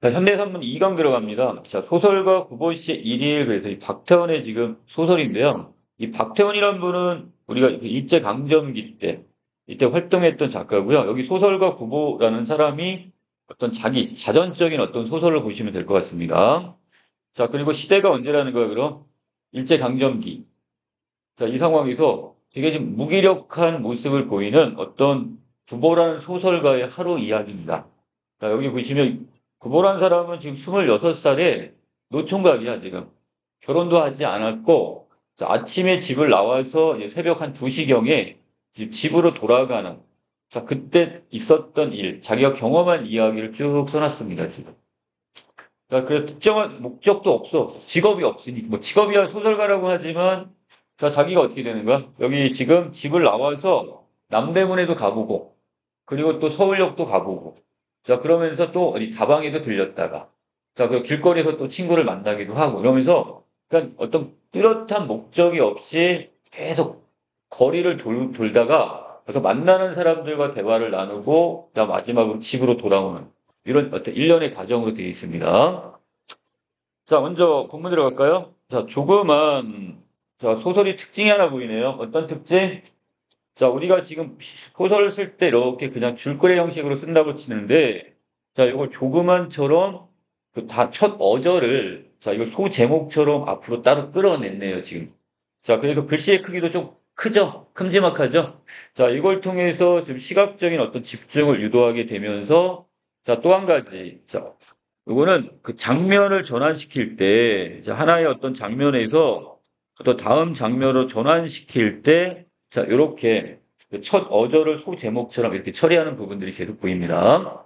자, 현대산문 2강 들어갑니다. 자, 소설가 구보시의 일일, 그래서 이 박태원의 지금 소설인데요. 이 박태원이란 분은 우리가 그 일제강점기 때, 이때 활동했던 작가고요. 여기 소설가 구보라는 사람이 어떤 자기, 자전적인 어떤 소설을 보시면 될 것 같습니다. 자, 그리고 시대가 언제라는 거예요, 그럼? 일제강점기. 자, 이 상황에서 되게 좀 무기력한 모습을 보이는 어떤 구보라는 소설가의 하루 이야기입니다. 자, 여기 보시면 구보라는 사람은 지금 26살에 노총각이야, 지금. 결혼도 하지 않았고, 자, 아침에 집을 나와서 이제 새벽 한 2시경에 집으로 돌아가는, 자, 그때 있었던 일, 자기가 경험한 이야기를 쭉 써놨습니다, 지금. 자, 그래서 특정한 목적도 없어. 직업이 없으니, 뭐 직업이야 소설가라고 하지만, 자, 자기가 어떻게 되는 거야? 여기 지금 집을 나와서 남대문에도 가보고, 그리고 또 서울역도 가보고, 자, 그러면서 또 어디 다방에도 들렸다가, 자, 그 길거리에서 또 친구를 만나기도 하고, 이러면서, 그러니까 어떤 뚜렷한 목적이 없이 계속 거리를 돌다가, 그래서 만나는 사람들과 대화를 나누고, 자, 마지막으로 집으로 돌아오는, 이런 어떤 일련의 과정으로 되어 있습니다. 자, 먼저 본문 들어갈까요? 자, 조그만, 자, 소설이 특징이 하나 보이네요. 어떤 특징? 자, 우리가 지금 소설을 쓸 때 이렇게 그냥 줄거리 형식으로 쓴다고 치는데, 자, 이걸 조그만처럼 그 다 첫 어절을, 자, 이걸 소제목처럼 앞으로 따로 끌어냈네요, 지금. 자, 그래서 글씨의 크기도 좀 크죠? 큼지막하죠? 자, 이걸 통해서 지금 시각적인 어떤 집중을 유도하게 되면서, 자, 또 한 가지. 자, 이거는 그 장면을 전환시킬 때, 자, 하나의 어떤 장면에서 또 다음 장면으로 전환시킬 때, 자, 이렇게 첫 어조를 소제목처럼 이렇게 처리하는 부분들이 계속 보입니다.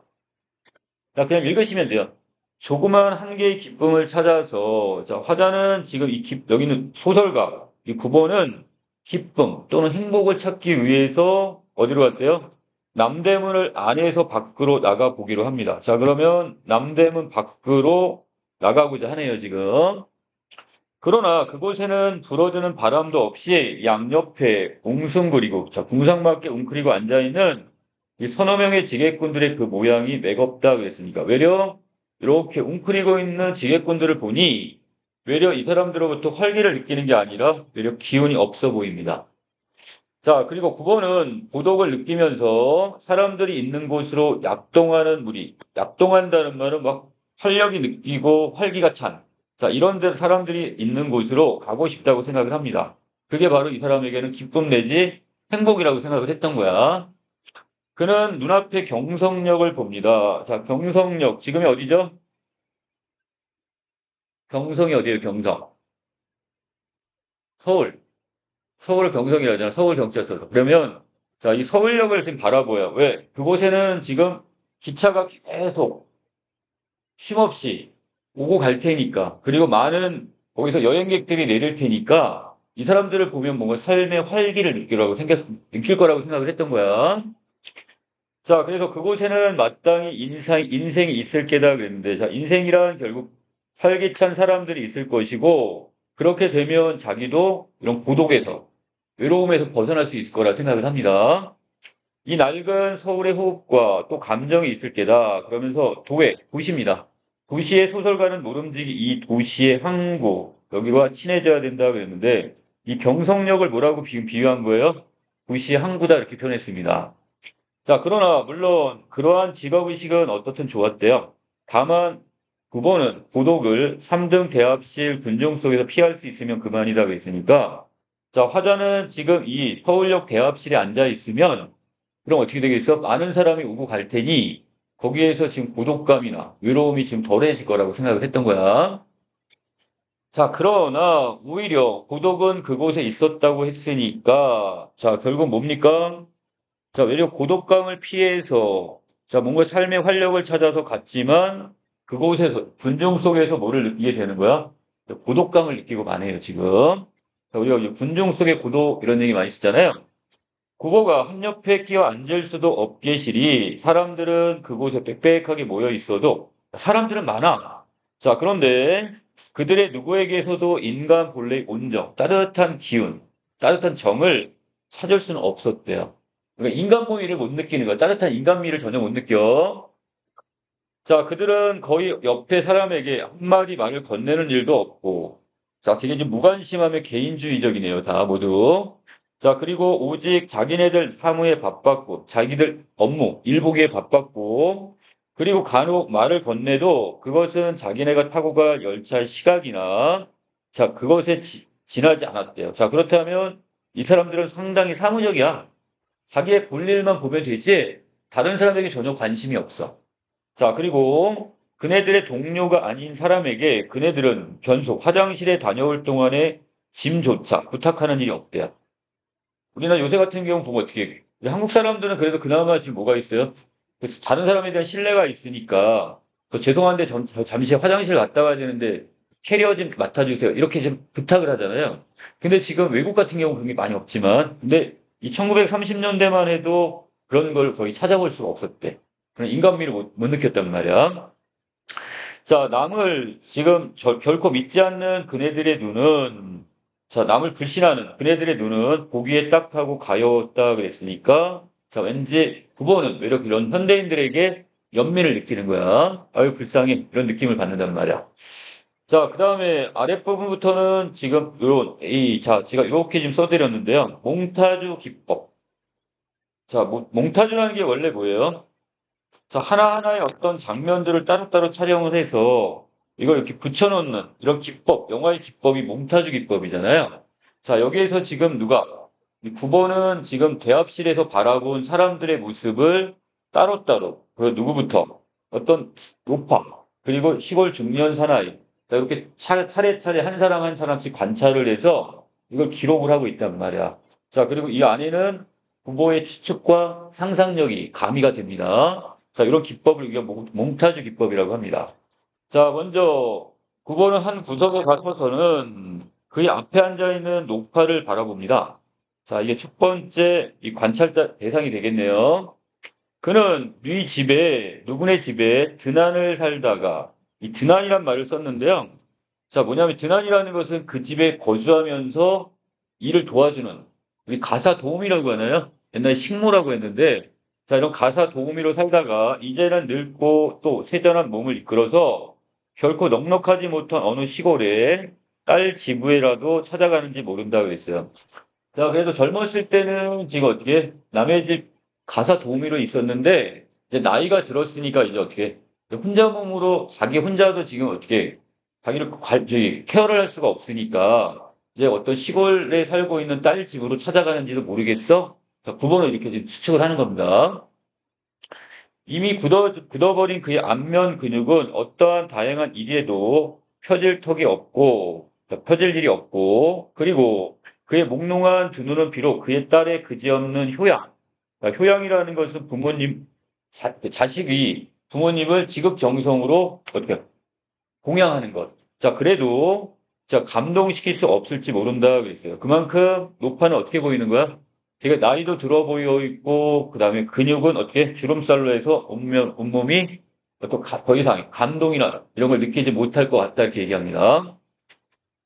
자, 그냥 읽으시면 돼요. 조그만 한 개의 기쁨을 찾아서, 자, 화자는 지금 여기는 소설가, 이 구보는 기쁨 또는 행복을 찾기 위해서 어디로 갔대요? 남대문을 안에서 밖으로 나가 보기로 합니다. 자, 그러면 남대문 밖으로 나가고자 하네요, 지금. 그러나 그곳에는 불어주는 바람도 없이 양옆에 웅숭그리고, 자, 궁상맞게 웅크리고 앉아있는 이 서너 명의 지게꾼들의 그 모양이 매겁다 그랬으니까. 외려 이렇게 웅크리고 있는 지게꾼들을 보니 외려 이 사람들로부터 활기를 느끼는 게 아니라 외려 기운이 없어 보입니다. 자, 그리고 9번은 고독을 느끼면서 사람들이 있는 곳으로 약동하는 무리. 약동한다는 말은 막 활력이 느끼고 활기가 찬. 자, 이런 데 사람들이 있는 곳으로 가고 싶다고 생각을 합니다. 그게 바로 이 사람에게는 기쁨 내지 행복이라고 생각을 했던 거야. 그는 눈앞에 경성역을 봅니다. 자, 경성역. 지금이 어디죠? 경성이 어디예요, 경성? 서울. 서울 경성이라 하잖아. 서울 경찰서. 그러면, 자, 이 서울역을 지금 바라보여. 왜? 그곳에는 지금 기차가 계속 쉼없이 오고 갈 테니까. 그리고 많은 거기서 여행객들이 내릴 테니까 이 사람들을 보면 뭔가 삶의 활기를 느낄 거라고 생각을 했던 거야. 자, 그래서 그곳에는 마땅히 인생이 있을 게다 그랬는데, 자, 인생이란 결국 활기찬 사람들이 있을 것이고, 그렇게 되면 자기도 이런 고독에서, 외로움에서 벗어날 수 있을 거라 생각을 합니다. 이 낡은 서울의 호흡과 또 감정이 있을 게다. 그러면서 도시입니다. 도시의 소설가는 모름지기 이 도시의 항구, 여기와 친해져야 된다 그랬는데, 이 경성역을 뭐라고 비유한 거예요? 도시의 항구다 이렇게 표현했습니다. 자, 그러나 물론 그러한 직업의식은 어떻든 좋았대요. 다만 9번은 고독을 3등 대합실 군중 속에서 피할 수 있으면 그만이다 그랬으니까 자, 화자는 지금 이 서울역 대합실에 앉아 있으면 그럼 어떻게 되겠어? 많은 사람이 오고 갈 테니 거기에서 지금 고독감이나 외로움이 지금 덜해질 거라고 생각을 했던 거야. 자, 그러나 오히려 고독은 그곳에 있었다고 했으니까 자, 결국 뭡니까? 자, 외려 고독감을 피해서, 자, 뭔가 삶의 활력을 찾아서 갔지만, 그곳에서, 군중 속에서 뭐를 느끼게 되는 거야? 고독감을 느끼고 마네요, 지금. 자, 우리가 이제 군중 속의 고독, 이런 얘기 많이 쓰잖아요. 그거가 한 옆에 끼어 앉을 수도 없게시리, 사람들은 그곳에 빽빽하게 모여 있어도, 사람들은 많아. 자, 그런데, 그들의 누구에게서도 인간 본래의 온정, 따뜻한 기운, 따뜻한 정을 찾을 수는 없었대요. 그러니까 인간미를 못 느끼는 거야. 따뜻한 인간미를 전혀 못 느껴. 자, 그들은 거의 옆에 사람에게 한마디 말을 건네는 일도 없고, 자, 되게 좀 무관심하며 개인주의적이네요, 다 모두. 자, 그리고 오직 자기네들 사무에 바빴고, 자기들 업무, 일 보기에 바빴고, 그리고 간혹 말을 건네도 그것은 자기네가 타고 갈 열차의 시각이나, 자, 그것에 지나지 않았대요. 자, 그렇다면 이 사람들은 상당히 사무적이야. 자기의 볼 일만 보면 되지, 다른 사람에게 전혀 관심이 없어. 자, 그리고 그네들의 동료가 아닌 사람에게 그네들은 변속, 화장실에 다녀올 동안에 짐조차 부탁하는 일이 없대요. 우리나라 요새 같은 경우 보면 어떻게, 해? 한국 사람들은 그래도 그나마 지금 뭐가 있어요? 그래서 다른 사람에 대한 신뢰가 있으니까, 죄송한데 잠시 화장실 갔다 와야 되는데 캐리어 좀 맡아주세요. 이렇게 좀 부탁을 하잖아요. 근데 지금 외국 같은 경우 그런 게 많이 없지만, 근데 이 1930년대만 해도 그런 걸 거의 찾아볼 수가 없었대. 그런 인간미를 못 느꼈단 말이야. 자, 남을 지금 결코 믿지 않는 그네들의 눈은, 자, 남을 불신하는 그네들의 눈은 보기에 딱하고 가여웠다 그랬으니까, 자, 왠지 부모는 외려 이런 현대인들에게 연민을 느끼는 거야. 아유, 불쌍해. 이런 느낌을 받는단 말이야. 자, 그 다음에 아랫부분부터는 지금 자, 제가 이렇게 좀 써드렸는데요. 몽타주 기법. 자, 몽타주라는 게 원래 뭐예요? 자, 하나하나의 어떤 장면들을 따로따로 촬영을 해서 이걸 이렇게 붙여놓는 이런 기법, 영화의 기법이 몽타주 기법이잖아요. 자, 여기에서 지금 이 9번은 지금 대합실에서 바라본 사람들의 모습을 따로따로, 그 누구부터, 어떤 노파, 그리고 시골 중년 사나이, 자, 이렇게 차례차례 한 사람 한 사람씩 관찰을 해서 이걸 기록을 하고 있단 말이야. 자, 그리고 이 안에는 후보의 추측과 상상력이 가미가 됩니다. 자, 이런 기법을 우리가 몽타주 기법이라고 합니다. 자, 먼저 9번은 한 구석에 가서서는 그의 앞에 앉아 있는 노파를 바라봅니다. 자, 이게 첫 번째 이 관찰자 대상이 되겠네요. 그는 누구네 집에 드난을 살다가 이 드난이란 말을 썼는데요. 자, 뭐냐면 드난이라는 것은 그 집에 거주하면서 일을 도와주는 우리 가사 도우미라고 하나요? 옛날에 식모라고 했는데, 자, 이런 가사 도우미로 살다가 이제는 늙고 또 세전한 몸을 이끌어서 결코 넉넉하지 못한 어느 시골에 딸 지부에라도 찾아가는지 모른다 그랬어요. 자, 그래도 젊었을 때는 지금 어떻게 남의 집 가사 도우미로 있었는데, 이제 나이가 들었으니까 이제 어떻게 혼자 몸으로 자기 혼자도 지금 어떻게 자기를 케어를 할 수가 없으니까 이제 어떤 시골에 살고 있는 딸 집으로 찾아가는지도 모르겠어. 자, 9번을 이렇게 지금 추측을 하는 겁니다. 이미 굳어버린 그의 안면 근육은 어떠한 다양한 일에도 펴질 턱이 없고, 펴질 일이 없고, 그리고 그의 몽롱한 두 눈은 비록 그의 딸의 그지없는 효양, 그러니까 효양이라는 것은 자식이 부모님을 지극정성으로 어떻게 공양하는 것. 자, 그래도 자, 감동시킬 수 없을지 모른다 그랬어요. 그만큼 노파는 어떻게 보이는 거야? 되게 나이도 들어 보여 있고, 그 다음에 근육은 어떻게 주름살로 해서 온몸이 더 이상 감동이나 이런 걸 느끼지 못할 것 같다 이렇게 얘기합니다.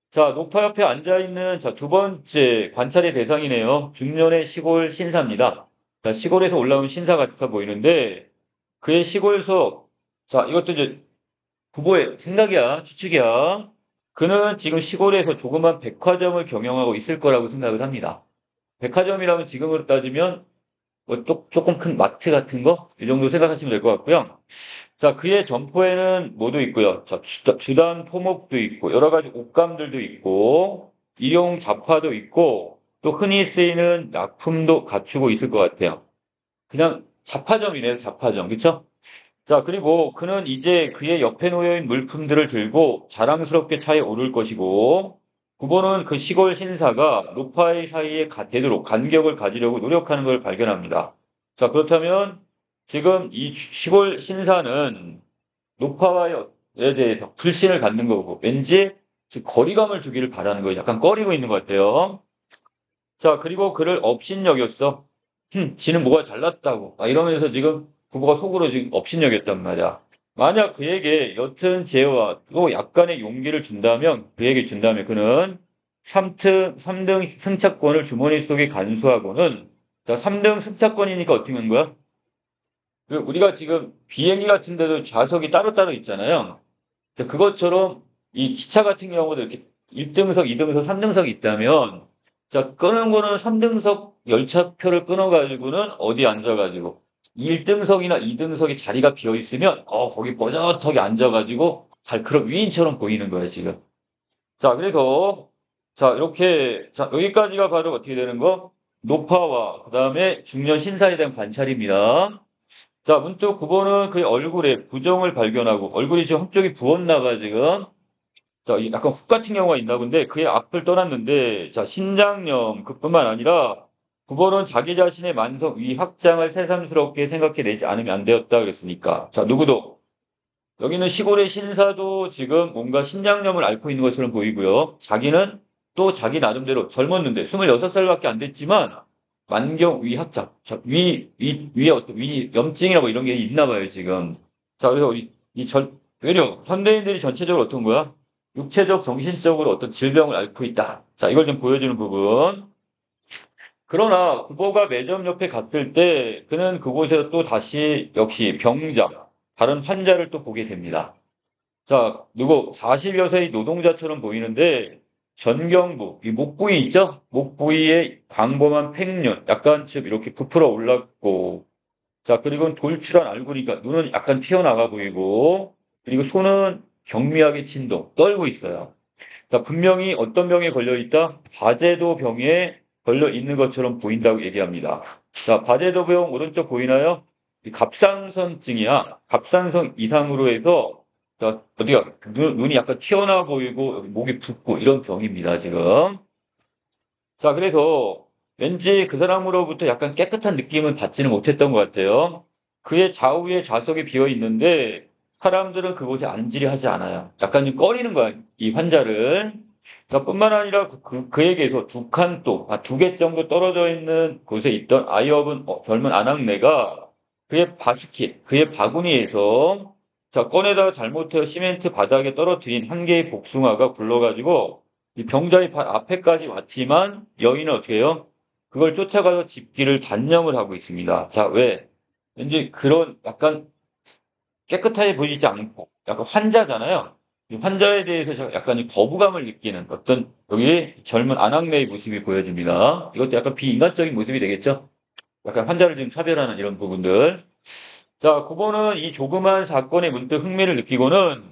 자, 노파 옆에 앉아있는 자, 두 번째 관찰의 대상이네요. 중년의 시골 신사입니다. 자, 시골에서 올라온 신사 같아 보이는데, 그의 시골에서, 자, 이것도 이제 부부의 생각이야, 추측이야. 그는 지금 시골에서 조그만 백화점을 경영하고 있을 거라고 생각을 합니다. 백화점이라면 지금으로 따지면 뭐 조금 큰 마트 같은 거? 이 정도 생각하시면 될 것 같고요. 자, 그의 점포에는 뭐도 있고요. 자, 주단 포목도 있고, 여러 가지 옷감들도 있고, 일용 잡화도 있고, 또 흔히 쓰이는 약품도 갖추고 있을 것 같아요. 그냥 잡화점이네요, 잡화점. 그쵸? 자, 그리고 그는 이제 그의 옆에 놓여있는 물품들을 들고 자랑스럽게 차에 오를 것이고, 9번은 그 시골 신사가 노파의 사이에 되도록 간격을 가지려고 노력하는 걸 발견합니다. 자, 그렇다면 지금 이 시골 신사는 노파와에 대해서 불신을 갖는 거고, 왠지 지금 거리감을 두기를 바라는 거예요. 약간 꺼리고 있는 것 같아요. 자, 그리고 그를 업신여겼어. 지는 뭐가 잘났다고. 이러면서 지금 부부가 속으로 지금 업신여겼단 말이야. 만약 그에게 옅은 재와 또 약간의 용기를 준다면 그는 3등 승차권을 주머니 속에 간수하고는 자, 3등 승차권이니까 어떻게 하는 거야? 우리가 지금 비행기 같은 데도 좌석이 따로따로 있잖아요. 그것처럼 이 기차 같은 경우도 이렇게 1등석, 2등석, 3등석이 있다면, 자, 끄는 거는 3등석 열차표를 끊어가지고는 어디 앉아가지고, 1등석이나 2등석에 자리가 비어 있으면, 거기 뻐젓하게 앉아가지고, 잘, 그런 위인처럼 보이는 거야, 지금. 자, 그래서, 자, 이렇게, 자, 여기까지가 바로 어떻게 되는 거? 노파와, 그 다음에 중년 신사에 대한 관찰입니다. 자, 문득 9번은 그의 얼굴에 부정을 발견하고, 얼굴이 지금 한쪽이 부었나 봐, 지금. 자, 약간 혹 같은 경우가 있나 본데, 그의 앞을 떠났는데, 자, 신장염, 그뿐만 아니라, 9번은 자기 자신의 만성 위 확장을 새삼스럽게 생각해내지 않으면 안 되었다 그랬으니까. 자, 누구도. 여기는 시골의 신사도 지금 뭔가 신장염을 앓고 있는 것처럼 보이고요. 자기는 또 자기 나름대로 젊었는데, 26살밖에 안 됐지만, 만경 위 확장, 자, 위에 어떤 염증이나 뭐 이런 게 있나 봐요, 지금. 자, 그래서 외려, 현대인들이 전체적으로 어떤 거야? 육체적, 정신적으로 어떤 질병을 앓고 있다. 자, 이걸 좀 보여주는 부분. 그러나 후보가 매점 옆에 갔을 때 그는 그곳에서 또 다시 역시 병자, 다른 환자를 또 보게 됩니다. 자, 누구 40여 세의 노동자처럼 보이는데 전경부, 이 목 부위 있죠? 목 부위에 광범한 팽윤, 약간 좀 이렇게 부풀어 올랐고, 자, 그리고 돌출한 얼굴이니까 눈은 약간 튀어나가 보이고, 그리고 손은 경미하게 진동, 떨고 있어요. 자, 분명히 어떤 병에 걸려 있다? 바제도 병에 걸려 있는 것처럼 보인다고 얘기합니다. 자, 바제도 병 오른쪽 보이나요? 이 갑상선증이야. 갑상선 이상으로 해서 자, 어디가 눈이 약간 튀어나와 보이고 목이 붓고 이런 병입니다, 지금. 자, 그래서 왠지 그 사람으로부터 약간 깨끗한 느낌은 받지는 못했던 것 같아요. 그의 좌우에 좌석이 비어 있는데 사람들은 그곳에 앉으려 하지 않아요. 약간 좀 꺼리는 거야, 이 환자를. 자, 뿐만 아니라 그에게서 두 칸 또, 두 개 정도 떨어져 있는 곳에 있던 아이업은 젊은 아낙네가 그의 바스킷, 그의 바구니에서 자, 꺼내다가 잘못해서 시멘트 바닥에 떨어뜨린 한 개의 복숭아가 굴러가지고 이 병자의 발 앞에까지 왔지만 여인은 어떻게 해요? 그걸 쫓아가서 집기를 단념을 하고 있습니다. 자, 왜? 왠지 그런 약간 깨끗하게 보이지 않고 약간 환자잖아요. 이 환자에 대해서 약간 이 거부감을 느끼는 어떤 여기 젊은 아낙네의 모습이 보여집니다. 이것도 약간 비인간적인 모습이 되겠죠? 약간 환자를 지금 차별하는 이런 부분들. 자, 그거는 이 조그만 사건에 문득 흥미를 느끼고는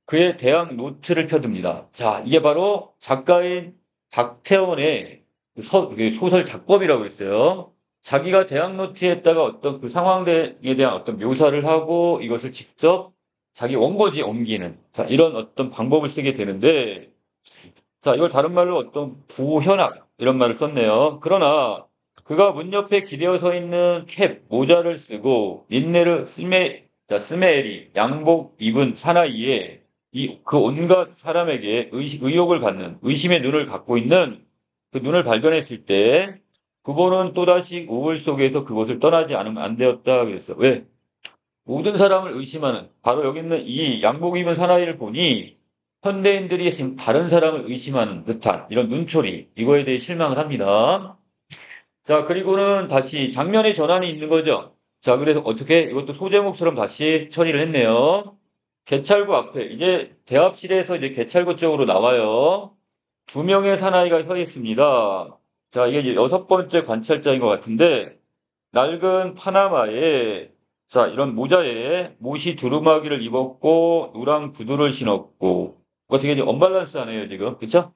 그의 대학 노트를 펴듭니다. 자, 이게 바로 작가인 박태원의 그 소설 작법이라고 했어요. 자기가 대학 노트에다가 어떤 그 상황에 대한 어떤 묘사를 하고 이것을 직접 자기 원고지에 옮기는 자, 이런 어떤 방법을 쓰게 되는데 자, 이걸 다른 말로 어떤 부현학 이런 말을 썼네요. 그러나 그가 문 옆에 기대어 서 있는 캡, 모자를 쓰고 린네르 스메리 양복 입은 사나이에 그 온갖 사람에게 의혹을 갖는 의심의 눈을 갖고 있는 그 눈을 발견했을 때 그거는 또다시 우울 속에서 그곳을 떠나지 않으면 안 되었다 그랬어. 왜? 모든 사람을 의심하는 바로 여기 있는 이 양복 입은 사나이를 보니 현대인들이 지금 다른 사람을 의심하는 듯한 이런 눈초리 이거에 대해 실망을 합니다. 자, 그리고는 다시 장면의 전환이 있는 거죠. 자, 그래서 어떻게 이것도 소제목처럼 다시 처리를 했네요. 개찰구 앞에 이제 대합실에서 이제 개찰구 쪽으로 나와요. 두 명의 사나이가 서 있습니다. 자, 이게 이제 여섯 번째 관찰자인 것 같은데 낡은 파나마에 자 이런 모자에 못이 두루마기를 입었고 노랑 구두를 신었고 뭐 되게 이제 언밸런스하네요 지금 그쵸?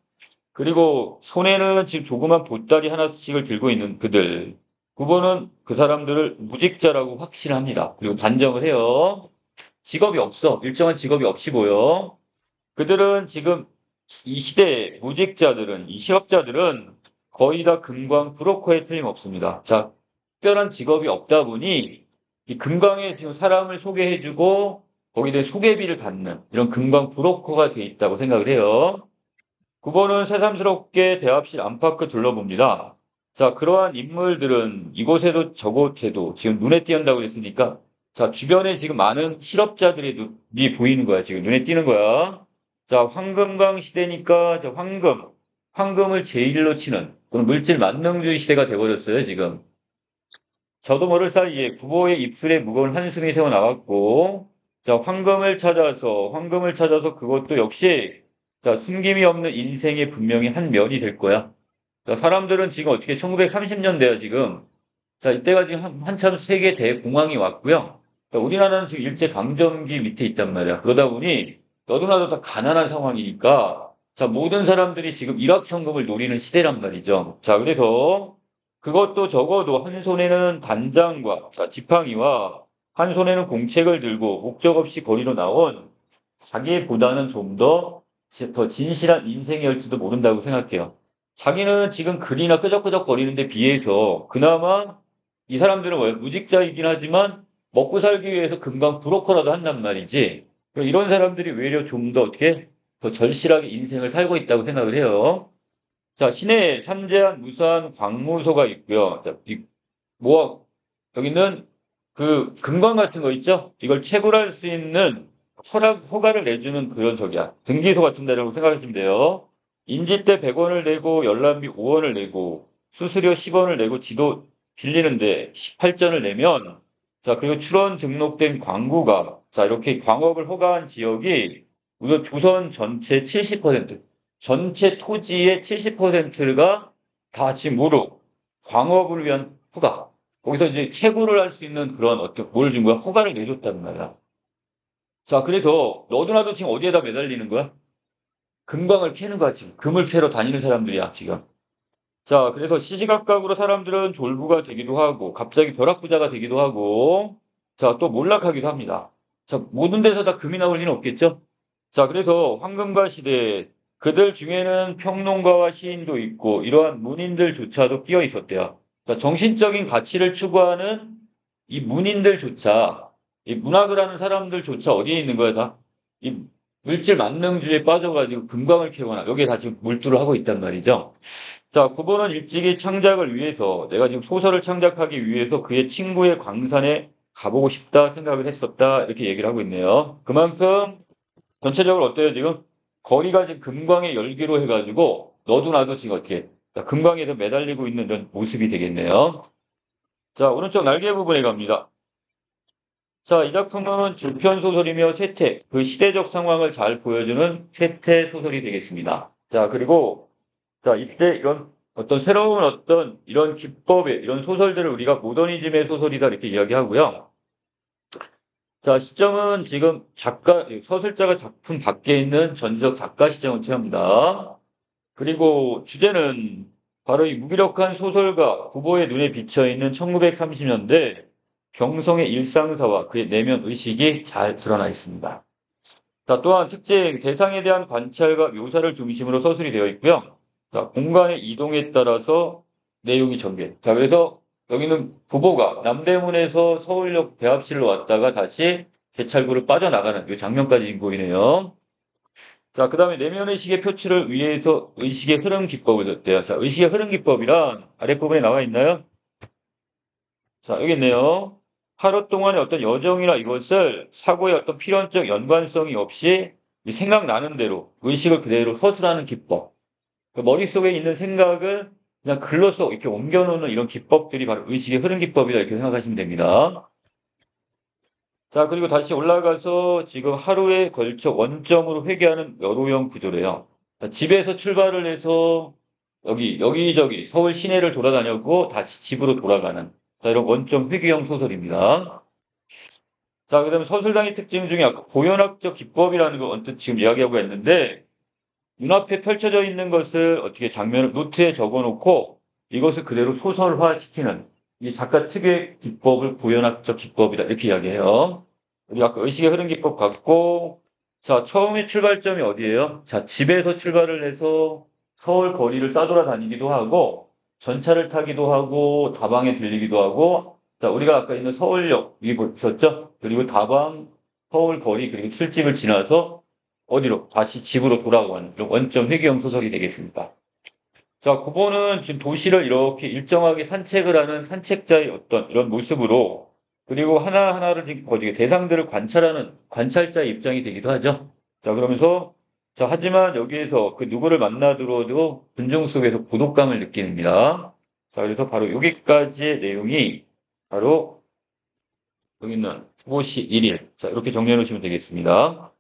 그리고 손에는 지금 조그만 보따리 하나씩을 들고 있는 그들. 그거는 그 사람들을 무직자라고 확신합니다. 그리고 단정을 해요. 직업이 없어. 일정한 직업이 없이 보여. 그들은 지금 이 시대의 무직자들은, 이 실업자들은 거의 다 금광 브로커에 틀림없습니다. 자, 특별한 직업이 없다 보니 이 금광에 지금 사람을 소개해주고 거기에 대해 소개비를 받는 이런 금광 브로커가 돼 있다고 생각을 해요. 9번은 새삼스럽게 대합실 안팎을 둘러봅니다. 자, 그러한 인물들은 이곳에도 저곳에도 지금 눈에 띄는다고 했으니까 자, 주변에 지금 많은 실업자들이 눈이 보이는 거야. 지금 눈에 띄는 거야. 자, 황금강 시대니까 저 황금을 제일로 치는 그런 물질 만능주의 시대가 돼버렸어요, 지금. 저도 모를 사이에 구보의 입술에 무거운 한숨이 새어나왔고, 자, 황금을 찾아서 그것도 역시, 자, 숨김이 없는 인생의 분명히 한 면이 될 거야. 자, 사람들은 지금 어떻게 1930년대야, 지금. 자, 이때가 지금 한참 세계 대공황이 왔고요. 자, 우리나라는 지금 일제강점기 밑에 있단 말이야. 그러다 보니 너도 나도 다 가난한 상황이니까 자, 모든 사람들이 지금 일확천금을 노리는 시대란 말이죠. 자, 그래서 그것도 적어도 한 손에는 단장과 자, 지팡이와 한 손에는 공책을 들고 목적 없이 거리로 나온 자기보다는 좀 더 진실한 인생이었지도 모른다고 생각해요. 자기는 지금 글이나 끄적끄적거리는데 비해서 그나마 이 사람들은 왜 무직자이긴 하지만 먹고 살기 위해서 금방 브로커라도 한단 말이지. 이런 사람들이 외려 좀 더 어떻게 더 절실하게 인생을 살고 있다고 생각을 해요. 자, 시내에 산재한 무수한 광무소가 있고요. 자, 여기는 그 금관 같은 거 있죠? 이걸 채굴할 수 있는 허가를 내주는 그런 저기야. 등기소 같은 데라고 생각하시면 돼요. 인지대 100원을 내고 열람비 5원을 내고 수수료 10원을 내고 지도 빌리는데 18전을 내면 자, 그리고 출원 등록된 광구가 자, 이렇게 광업을 허가한 지역이 우선 조선 전체 70%, 전체 토지의 70%가 다 지금 뭐로 광업을 위한 허가. 거기서 이제 채굴을 할 수 있는 그런 어떤 뭘 준 거야? 허가를 내줬다는 말이야. 자, 그래서 너도 나도 지금 어디에다 매달리는 거야? 금광을 캐는 거야, 지금. 금을 캐러 다니는 사람들이야, 지금. 자, 그래서 시시각각으로 사람들은 졸부가 되기도 하고, 갑자기 벼락부자가 되기도 하고, 자, 또 몰락하기도 합니다. 자, 모든 데서 다 금이 나올 리는 없겠죠? 자, 그래서 황금과 시대에 그들 중에는 평론가와 시인도 있고, 이러한 문인들조차도 끼어 있었대요. 자, 정신적인 가치를 추구하는 이 문인들조차, 이 문학을 하는 사람들조차 어디에 있는 거야, 다? 이 물질 만능주의에 빠져가지고 금광을 캐거나, 여기에 다 지금 몰두를 하고 있단 말이죠. 자, 구보는 일찍이 창작을 위해서, 내가 지금 소설을 창작하기 위해서 그의 친구의 광산에 가보고 싶다 생각을 했었다. 이렇게 얘기를 하고 있네요. 그만큼 전체적으로 어때요, 지금? 거리가 지금 금광의 열기로 해가지고, 너도 나도 지금 어떻게, 자, 금광에서 매달리고 있는 이런 모습이 되겠네요. 자, 오른쪽 날개 부분에 갑니다. 자, 이 작품은 줄편 소설이며 세태, 그 시대적 상황을 잘 보여주는 세태 소설이 되겠습니다. 자, 그리고, 자, 이때 이런 어떤 새로운 어떤 이런 기법의 이런 소설들을 우리가 모더니즘의 소설이다 이렇게 이야기하고요. 자, 시점은 지금 서술자가 작품 밖에 있는 전지적 작가 시점을 취합니다. 그리고 주제는 바로 이 무기력한 소설가 구보의 눈에 비쳐 있는 1930년대 경성의 일상사와 그의 내면 의식이 잘 드러나 있습니다. 자, 또한 특징, 대상에 대한 관찰과 묘사를 중심으로 서술이 되어 있고요. 자, 공간의 이동에 따라서 내용이 전개. 자, 그래서 여기는 부보가 남대문에서 서울역 대합실로 왔다가 다시 개찰구를 빠져나가는 이 장면까지 보이네요. 자, 그 다음에 내면 의식의 표출을 위해서 의식의 흐름 기법을 뒀대요. 자, 의식의 흐름 기법이란 아랫부분에 나와 있나요? 자, 여기 있네요. 하루 동안의 어떤 여정이나 이것을 사고의 어떤 필연적 연관성이 없이 생각나는 대로 의식을 그대로 서술하는 기법. 그 머릿속에 있는 생각을 그냥 글로써 이렇게 옮겨놓는 이런 기법들이 바로 의식의 흐름 기법이다 이렇게 생각하시면 됩니다. 자, 그리고 다시 올라가서 지금 하루에 걸쳐 원점으로 회귀하는 여로형 구조래요. 자, 집에서 출발을 해서 여기저기 서울 시내를 돌아다녔고 다시 집으로 돌아가는 자, 이런 원점 회귀형 소설입니다. 자, 그다음에 서술상의 특징 중에 아까 고연학적 기법이라는 거 언뜻 지금 이야기하고 있는데 눈앞에 펼쳐져 있는 것을 어떻게 장면을 노트에 적어놓고 이것을 그대로 소설화시키는 이 작가 특유의 기법을 고연학적 기법이다 이렇게 이야기해요. 우리 아까 의식의 흐름 기법 같고 자 처음에 출발점이 어디예요? 자 집에서 출발을 해서 서울 거리를 싸돌아다니기도 하고 전차를 타기도 하고 다방에 들리기도 하고 자 우리가 아까 있는 서울역 위에 있었죠? 그리고 다방 서울 거리 그리고 술집을 지나서 어디로? 다시 집으로 돌아가는 그런 원점 회귀형 소설이 되겠습니다. 자, 그거는 지금 도시를 이렇게 일정하게 산책을 하는 산책자의 어떤 이런 모습으로 그리고 하나하나를 지금 거기 대상들을 관찰하는 관찰자의 입장이 되기도 하죠. 자, 그러면서 자, 하지만 여기에서 그 누구를 만나들어도 군중 속에서 고독감을 느낍니다. 자, 그래서 바로 여기까지의 내용이 바로 여기 있는 후보시 1일. 자, 이렇게 정리해 놓으시면 되겠습니다.